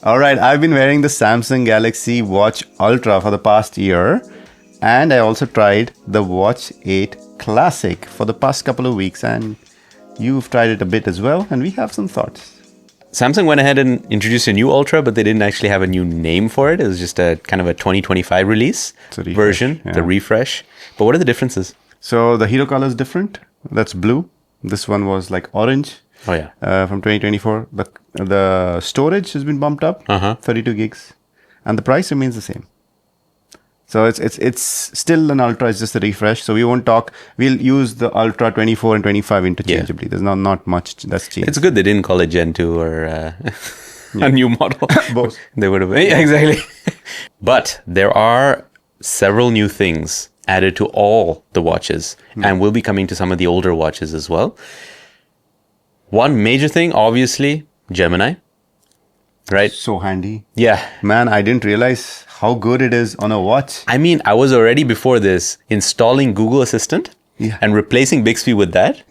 All right, I've been wearing the Samsung Galaxy Watch Ultra for the past year, and I also tried the Watch 8 Classic for the past couple of weeks, and you've tried it a bit as well, and we have some thoughts. Samsung went ahead and introduced a new Ultra, but they didn't actually have a new name for it. It was just a kind of a 2025 release version, the refresh. But what are the differences? So the hero color is different. That's blue. This one was like orange. Oh, yeah. From 2024. The storage has been bumped up, 32 gigs. And the price remains the same. So it's still an Ultra, it's just a refresh. So we won't talk. We'll use the Ultra 24 and 25 interchangeably. There's not much that's changed. It's good they didn't call it Gen 2 or a new model. Both. They would have. Yeah, exactly. But there are several new things added to all the watches. And we'll be coming to some of the older watches as well. One major thing, obviously, Gemini. Right? So handy. Yeah. Man, I didn't realize how good it is on a watch. I mean, I was already before this installing Google Assistant and replacing Bixby with that.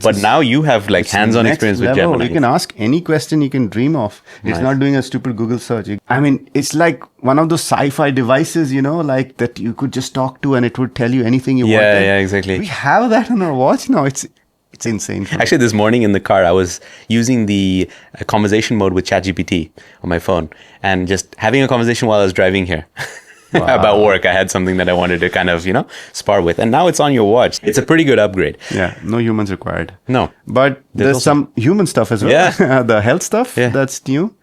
But now you have like hands-on experience with Gemini. You can ask any question you can dream of. It's not doing a stupid Google search. I mean, it's like one of those sci-fi devices, like that you could just talk to and it would tell you anything you want. Yeah, exactly. We have that on our watch now. It's insane. Actually, this morning in the car, I was using the conversation mode with ChatGPT on my phone and just having a conversation while I was driving here about work. I had something that I wanted to kind of, spar with. And now it's on your watch. It's a pretty good upgrade. Yeah, no humans required. No. But there's some human stuff as well. Yeah. The health stuff, that's new.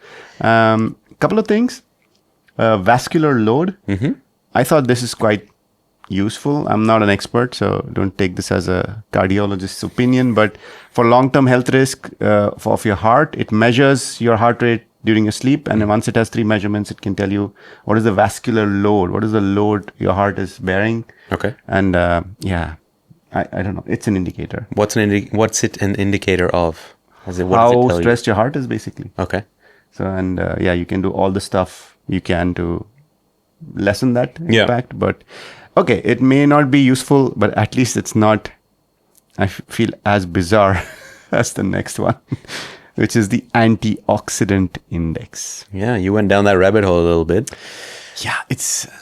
Couple of things. Vascular load. I thought this is quite useful. I'm not an expert, so don't take this as a cardiologist's opinion, but for long-term health risk of your heart, it measures your heart rate during your sleep, and once it has 3 measurements, it can tell you what is the vascular load, what is the load your heart is bearing. Okay. And I don't know, it's an indicator. What's it an indicator of? How stressed your heart is, basically. Okay. So, and you can do all the stuff you can to lessen that impact, but okay, it may not be useful, but at least it's not, I feel, as bizarre as the next one, which is the antioxidant index. Yeah, you went down that rabbit hole a little bit. Yeah,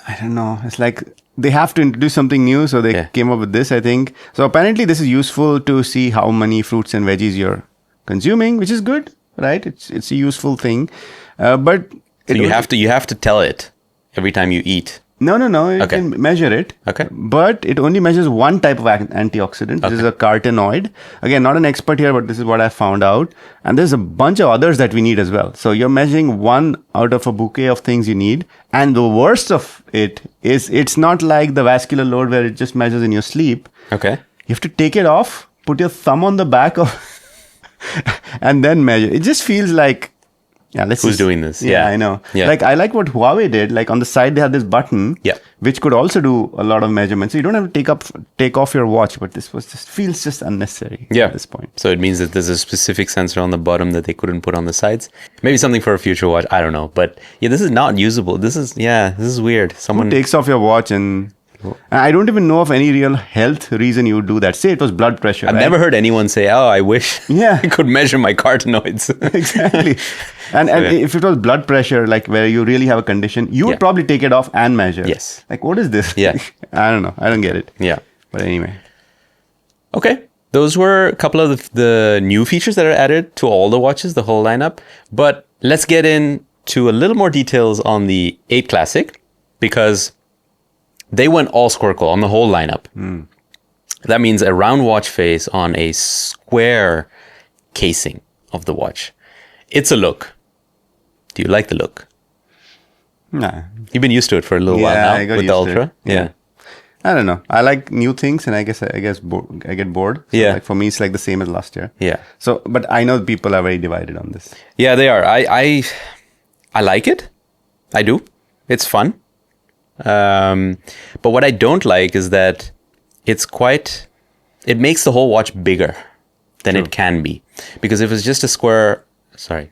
I don't know. It's like they have to introduce something new, so they came up with this, I think. So apparently this is useful to see how many fruits and veggies you're consuming, which is good, right? It's a useful thing. But so you have to tell it every time you eat. No. You can measure it. Okay. But it only measures one type of antioxidant. This is a carotenoid. Again, not an expert here, but this is what I found out. And there's a bunch of others that we need as well. So you're measuring one out of a bouquet of things you need. And the worst of it is it's not like the vascular load where it just measures in your sleep. Okay. You have to take it off, put your thumb on the back of and then measure. It just feels like, who's doing this? Yeah, I know. Yeah. Like, I like what Huawei did. Like, on the side, they had this button, which could also do a lot of measurements. So you don't have to take off your watch, but this feels just unnecessary at this point. So it means that there's a specific sensor on the bottom that they couldn't put on the sides. Maybe something for a future watch. I don't know. But this is not usable. This is weird. Someone takes off your watch and I don't even know of any real health reason you would do that. Say it was blood pressure. I've never heard anyone say, "Oh, I wish I could measure my carotenoids." Exactly. And if it was blood pressure, like where you really have a condition, you would probably take it off and measure. Yes. Like, what is this? Yeah. I don't know. I don't get it. Yeah. But anyway. Okay. Those were a couple of the new features that are added to all the watches, the whole lineup. But let's get into a little more details on the 8 Classic, because they went all squircle on the whole lineup. That means a round watch face on a square casing of the watch. It's a look. Do you like the look? Nah. You've been used to it for a little while now with the Ultra. Yeah. I don't know. I like new things, and I guess I get bored. So like for me, it's like the same as last year. Yeah. So, but I know people are very divided on this. Yeah, they are. I like it. I do. It's fun. But what I don't like is that it makes the whole watch bigger than it can be. Because if it's just a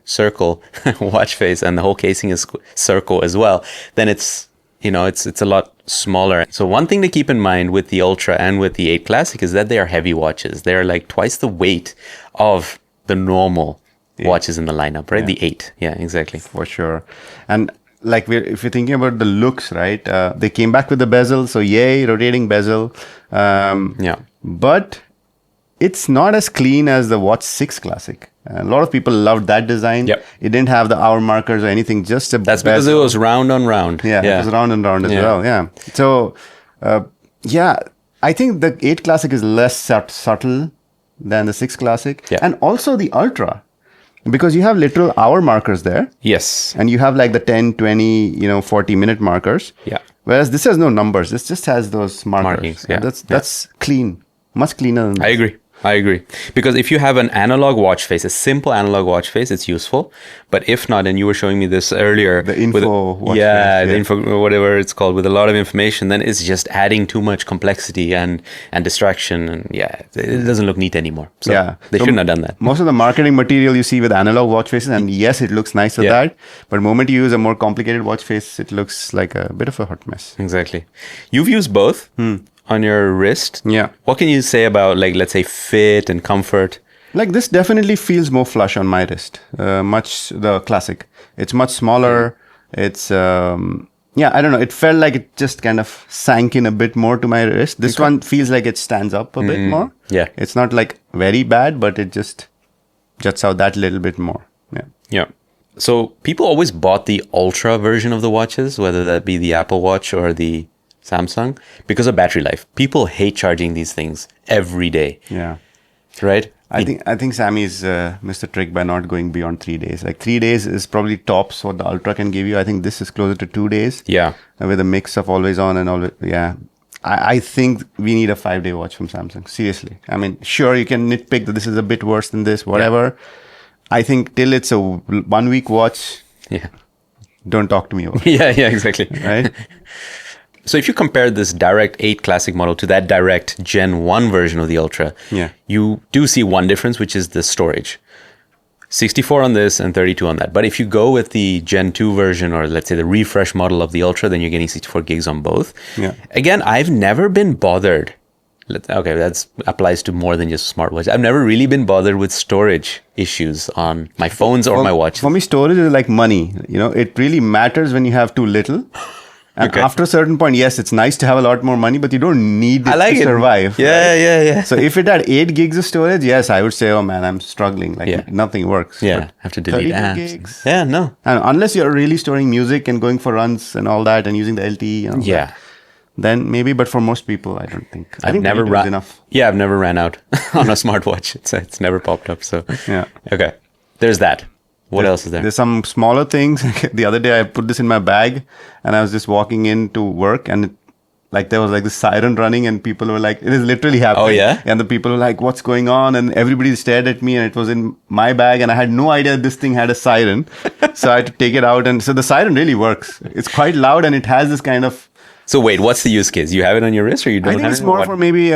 circle watch face and the whole casing is circle as well, then it's a lot smaller. So one thing to keep in mind with the Ultra and with the 8 Classic is that they are heavy watches. They're like twice the weight of the normal watches in the lineup, right? The 8. Yeah, exactly. For sure. And like if you're thinking about the looks, right? They came back with the bezel, so yay, rotating bezel. Yeah. But it's not as clean as the Watch 6 Classic. A lot of people loved that design. Yep. It didn't have the hour markers or anything, just a That's because it was round on round. Yeah, it was round and round as well. Yeah. So, I think the 8 Classic is less subtle than the 6 Classic. Yeah. And also the Ultra. Because you have literal hour markers there. Yes. And you have like the 10, 20, 40-minute markers. Yeah. Whereas this has no numbers. This just has those markers. Markings, yeah. That's clean. Much cleaner than this. I agree. Because if you have an analog watch face, a simple analog watch face, it's useful. But if not, and you were showing me this earlier. The info watch face. The info, whatever it's called, with a lot of information, then it's just adding too much complexity and distraction. And it doesn't look neat anymore. So they shouldn't have done that. Most of the marketing material you see with analog watch faces, and yes, it looks nice with that. But the moment you use a more complicated watch face, it looks like a bit of a hot mess. Exactly. You've used both. On your wrist. Yeah. What can you say about, like, let's say fit and comfort? Like this definitely feels more flush on my wrist. The Classic. It's much smaller. It's, I don't know. It felt like it just kind of sank in a bit more to my wrist. This one feels like it stands up a bit more. Yeah. It's not like very bad, but it just juts out that little bit more. Yeah. Yeah. So people always bought the Ultra version of the watches, whether that be the Apple Watch or the Samsung, because of battery life. People hate charging these things every day. Yeah. Right? I think Sammy's missed a trick by not going beyond 3 days. Like 3 days is probably tops what the Ultra can give you. I think this is closer to 2 days. Yeah. With a mix of always on and always, I think we need a 5-day watch from Samsung. Seriously. I mean, sure, you can nitpick that this is a bit worse than this, whatever. Yeah. I think till it's a 1 week watch, don't talk to me about it. Yeah, exactly. Right? So if you compare this Direct 8 Classic model to that Direct Gen 1 version of the Ultra, you do see one difference, which is the storage. 64 on this and 32 on that. But if you go with the Gen 2 version, or let's say the refresh model of the Ultra, then you're getting 64 gigs on both. Yeah. Again, I've never been bothered. Okay, that applies to more than just smartwatch. I've never really been bothered with storage issues on my phones or my watches. For me, storage is like money. It really matters when you have too little. And after a certain point, yes, it's nice to have a lot more money, but you don't need it to survive. Yeah. So if it had 8 gigs of storage, yes, I would say, oh man, I'm struggling. Like nothing works. Yeah, have to delete apps. Gigs. Yeah, no. And unless you're really storing music and going for runs and all that and using the LTE. Then maybe, but for most people, I don't think. I think never run enough. Yeah, I've never ran out on a smartwatch. It's never popped up. So okay, there's that. What else is there? There's some smaller things. The other day, I put this in my bag, and I was just walking into work, and there was like this siren running, and people were like, "It is literally happening." Oh yeah. And the people were like, "What's going on?" And everybody stared at me, and it was in my bag, and I had no idea this thing had a siren, so I had to take it out. And so the siren really works. It's quite loud, and it has this kind of. So wait, what's the use case? You have it on your wrist, or you don't? I think it's more for maybe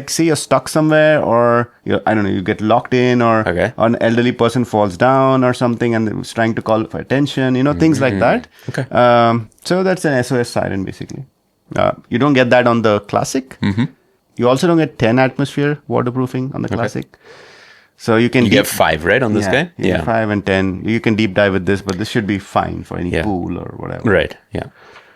say you're stuck somewhere, or I don't know, you get locked in, or an elderly person falls down or something, and it's trying to call for attention. Things like that. Okay. So that's an SOS siren basically. You don't get that on the Classic. You also don't get 10 atmosphere waterproofing on the Classic. So you get 5, right, on this guy? Yeah, 5 and 10. You can deep dive with this, but this should be fine for any pool or whatever. Right. Yeah.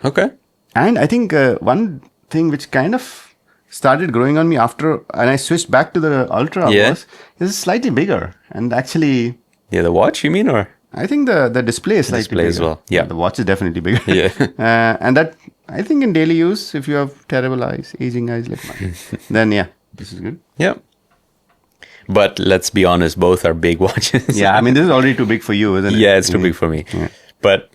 Okay. And I think one thing which kind of started growing on me after, and I switched back to the Ultra, was it's slightly bigger. And actually... Yeah, the watch, you mean, or? I think the display is slightly bigger. As well. Yeah. The watch is definitely bigger. Yeah. And that, I think in daily use, if you have terrible eyes, aging eyes like mine, then this is good. Yeah. But let's be honest, both are big watches. Yeah, I mean, this is already too big for you, isn't it? Yeah, it's too big for me. Yeah. But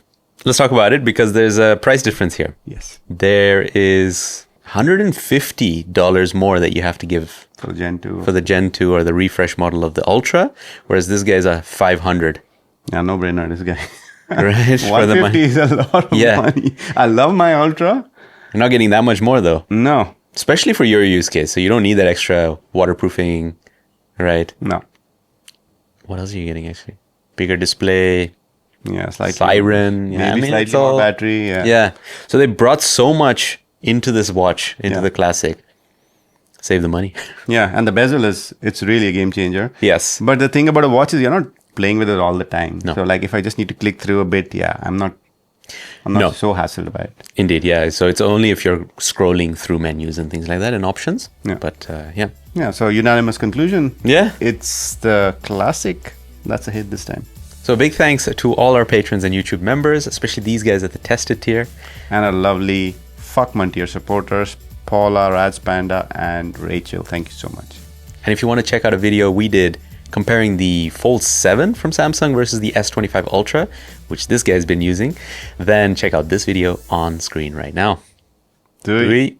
let's talk about it, because there's a price difference here. Yes. There is $150 more that you have to give for Gen 2. For the Gen 2 or the refresh model of the Ultra, whereas this guy's a $500. Yeah, no brainer, this guy. Right? $150 is a lot of money. I love my Ultra. You're not getting that much more though. No. Especially for your use case. So you don't need that extra waterproofing, right? No. What else are you getting actually? Bigger display. Yeah, slightly. Siren. Maybe slightly more battery. Yeah. So they brought so much into this watch, into the Classic. Save the money. Yeah, and the bezel it's really a game changer. Yes. But the thing about a watch is you're not playing with it all the time. No. So like if I just need to click through a bit, I'm not No. so hassled by it. Indeed, yeah. So it's only if you're scrolling through menus and things like that and options. Yeah. But yeah. Yeah, so unanimous conclusion. Yeah. It's the classic. That's a hit this time. So big thanks to all our patrons and YouTube members, especially these guys at the tested tier. And our lovely Fuckman tier supporters, Paula, Raj Panda, and Rachel. Thank you so much. And if you want to check out a video we did comparing the Fold 7 from Samsung versus the S25 Ultra, which this guy's been using, then check out this video on screen right now. 3,